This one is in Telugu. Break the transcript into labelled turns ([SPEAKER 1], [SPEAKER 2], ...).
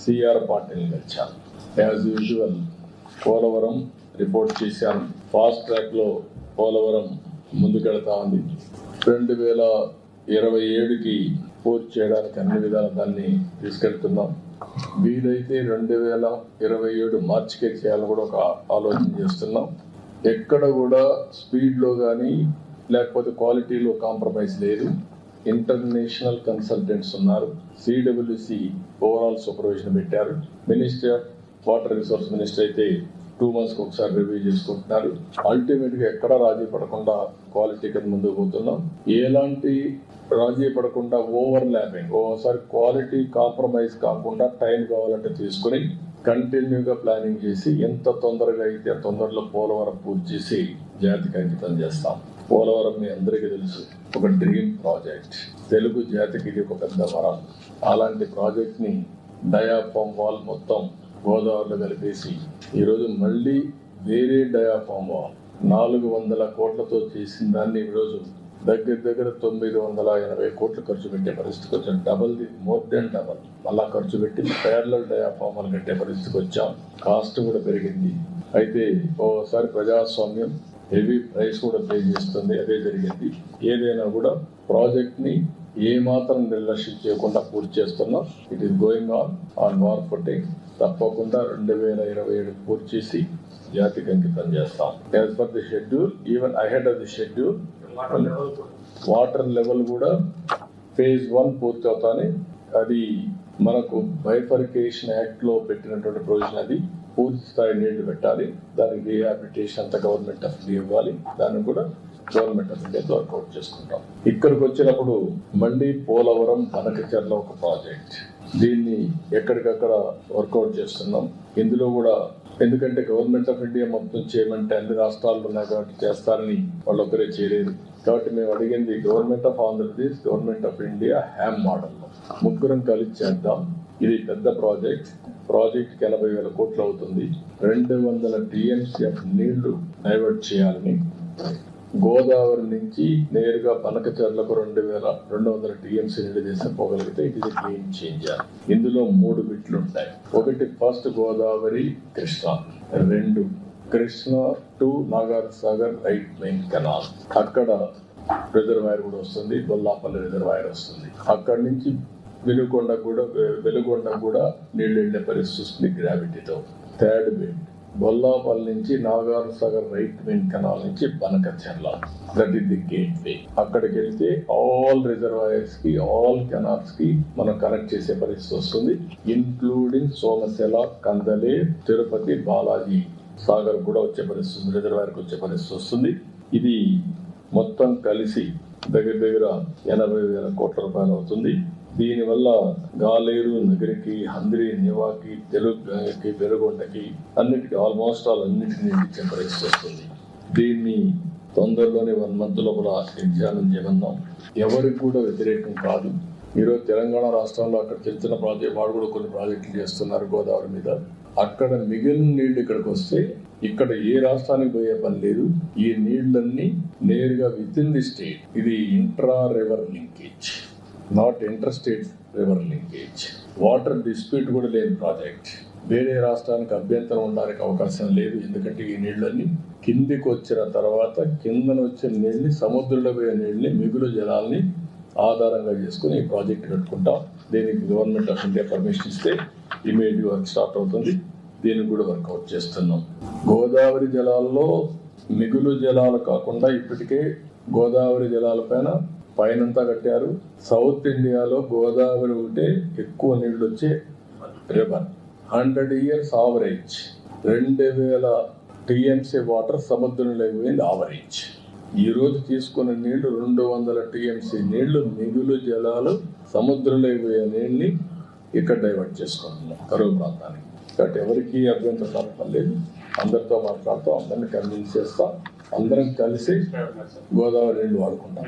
[SPEAKER 1] సిఆర్ పాటిల్ కలిశాను. యాజ్ యూజువల్ పోలవరం రిపోర్ట్ చేశాను. ఫాస్ట్ ట్రాక్లో పోలవరం ముందుకెళ్తా ఉంది. 2027కి పూర్తి చేయడానికి అన్ని విధాలు దాన్ని తీసుకెళ్తున్నాం. వీలైతే 2027 మార్చికే చేయాలని కూడా ఒక ఆలోచన చేస్తున్నాం. ఎక్కడ కూడా స్పీడ్లో కానీ లేకపోతే క్వాలిటీలో కాంప్రమైజ్ లేదు. ఇంటర్నేషనల్ కన్సల్టెంట్స్ ఉన్నారు. సిడబ్ల్యూసి ఓవరాల్ సూపర్విజన్ పెట్టారు. Ministry of water resource minister అయితే 2 months ఒకసారి రివ్యూ చేసుకుంటున్నారు. అల్టిమేట్ గా ఎక్కడ రాజీ పడకుండా క్వాలిటీ కింద ముందుకు పోతున్నాం. ఎలాంటి రాజీ పడకుండా ఓవర్ ల్యాపింగ్, ఓసారి క్వాలిటీ కాంప్రమైజ్ కాకుండా టైం కావాలంటే తీసుకుని కంటిన్యూగా ప్లానింగ్ చేసి ఎంత తొందరగా అయితే తొందరలో పోలవరం పూర్తి చేసి జాతికి అంకితం చేస్తాం. పోలవరం మీ అందరికీ తెలుసు, ఒక డ్రీమ్ ప్రాజెక్ట్. తెలుగు జాతికి ఇది ఒక పెద్ద వరం. అలాంటి ప్రాజెక్ట్ ని డయాఫామ్ వాల్ మొత్తం గోదావరిలో కలిపేసి ఈరోజు మళ్ళీ వేరే డయాఫామ్ వాల్ 400 కోట్లతో చేసిన దాన్ని ఈరోజు దగ్గర 980 కోట్లు ఖర్చు పెట్టే పరిస్థితికి వచ్చాం. మోర్ దెన్ డబల్ అలా ఖర్చు పెట్టి ప్యారలల్ డయాఫామ్ వాల్ కట్టే పరిస్థితికి వచ్చాం. కాస్ట్ కూడా పెరిగింది. అయితే ఓసారి ప్రజాస్వామ్యం హెవీ ప్రైస్ కూడా పే చేస్తుంది. అదే జరిగింది. ఏదైనా కూడా ప్రాజెక్ట్ ని ఏ మాత్రం నిర్లక్ష్యం చేయకుండా పూర్తి చేస్తున్నాం. It is going on war footing. తప్పకుండా 2027 పూర్తి చేసి జాతికి అంకితం చేస్తాం. As per the schedule, even ahead of the schedule, water level కూడా phase 1 పూర్తి అవుతానే. అది మనకు బైఫర్కేషన్ యాక్ట్ లో పెట్టినటువంటి ప్రొవిజన్. అది పూర్తి స్థాయి నీళ్లు పెట్టాలి. దానికి రీహాబిలిటేషన్ అంతా గవర్నమెంట్ ఆఫ్ ఇండియా ఇవ్వాలి. దాన్ని కూడా గవర్నమెంట్ ఆఫ్ ఇండియా వర్కౌట్ చేసుకుంటాం. ఇక్కడికి వచ్చినప్పుడు మళ్ళీ పోలవరం బనకచెర్ల ఒక ప్రాజెక్ట్. దీన్ని ఎక్కడికక్కడ వర్కౌట్ చేస్తున్నాం. ఇందులో కూడా ఎందుకంటే గవర్నమెంట్ ఆఫ్ ఇండియా మొత్తం చేయమంటే అన్ని రాష్ట్రాల్లో ఉన్నాయి కాబట్టి చేస్తారని వాళ్ళు ఒకరే చేయలేదు. కాబట్టి మేము అడిగింది government of Andhra Pradesh, government of India HAM మోడల్లో ముగ్గురం కలిసి చేద్దాం. ఇది పెద్ద ప్రాజెక్ట్. ప్రాజెక్ట్కి 80,000 కోట్లు అవుతుంది. 200 TMCF నీళ్లు డైవర్ట్ చేయాలని, గోదావరి నుంచి నేరుగా బనకచెర్లకు 2,200 TMC నీళ్లు తీసుకుపోగలిగితే ఇట్ ఇస్ గేమ్ చేంజర్. ఇందులో 3 బిట్లు ఉంటాయి. ఒకటి first Godavari Krishna, 2 Krishna to Nagarjunasagar right main canal. అక్కడ రిజర్వాయర్ కూడా వస్తుంది. గొల్లాపల్లి రిజర్వాయర్ వస్తుంది. అక్కడి నుంచి వెలుగొండ కూడా నీళ్లు వెళ్లే పరిస్థితి వస్తుంది గ్రావిటీతో. థర్డ్ బిట్ గొల్లాపల్లి నుంచి నాగార్జునసాగర్ రైట్ మెయిన్ కెనాల్ నుంచి Banakacherla. That is the gateway. అక్కడికి వెళ్తే ఆల్ రిజర్వాయర్స్ కి, ఆల్ కెనాల్స్ కి మనం కనెక్ట్ చేసే పరిస్థితి వస్తుంది. ఇన్క్లూడింగ్ సోమశిల, కందలే, తిరుపతి, బాలాజీ సాగర్ కూడా వచ్చే పరిస్థితి, రిజర్వాయర్ కి వచ్చే పరిస్థితి వస్తుంది. ఇది మొత్తం కలిసి దగ్గర 80,000 కోట్ల రూపాయలు అవుతుంది. దీనివల్ల గాలేరు నగరికి, హంద్రి నివాకి, తెలుగుకి, వెలుగొండకి అన్నిటికీ అన్నిటికీ ఇచ్చే పరిస్థితి వస్తుంది. దీన్ని తొందరలోనే 1 month లోపల ఎగ్జామిన్ చేయమన్నాం. ఎవరికి కూడా వ్యతిరేకం కాదు. ఈరోజు తెలంగాణ రాష్ట్రంలో అక్కడ చిన్న ప్రాజెక్ట్ వాడు కూడా కొన్ని ప్రాజెక్టులు చేస్తున్నారు గోదావరి మీద. అక్కడ మిగిలిన నీళ్లు ఇక్కడికి వస్తే ఇక్కడ ఏ రాష్ట్రానికి పోయే పని లేదు. ఈ నీళ్లన్నీ నేరుగా విత్ ఇన్ ది స్టేట్. ఇది intra river linkage, not inter state river linkage. Water dispute కూడా లేని ప్రాజెక్ట్. వేరే రాష్ట్రానికి అభ్యంతరం ఉండడానికి అవకాశం లేదు. ఎందుకంటే ఈ నీళ్లన్నీ కిందికి వచ్చిన తర్వాత కిందన వచ్చిన నీళ్ళని, సముద్రంలో పోయే నీళ్ళని, మిగులు జలాల్ని ఆధారంగా చేసుకుని ఈ ప్రాజెక్ట్ కట్టుకుంటాం. దీనికి గవర్నమెంట్ ఆఫ్ ఇండియా పర్మిషన్ ఇస్తే ఇమీడియట్ వర్క్ స్టార్ట్ అవుతుంది. దీన్ని కూడా వర్కౌట్ చేస్తున్నాం. గోదావరి జలాల్లో మిగులు జలాలు కాకుండా ఇప్పటికే గోదావరి జలాల పైనంతా కట్టారు. సౌత్ ఇండియాలో గోదావరి ఒకటే ఎక్కువ నీళ్లు వచ్చే river. 100 years average 2,000 TMC water సముద్రంలో పోయింది ఆవరేజ్. ఈ రోజు తీసుకున్న నీళ్లు 200 TMC నీళ్లు, మిగులు జలాలు సముద్రంలో పోయే నీళ్ళని ఇక్కడ డైవర్ట్ చేసుకుంటున్నాం కరువు ప్రాంతానికి. కాబట్టి ఎవరికి అభ్యంతరం పర్లేదు. అందరితో మాట్లాడతాం, అందరిని కన్విన్స్ చేస్తాం. అందరం కలిసి గోదావరి నీళ్లు వాడుకుంటాం.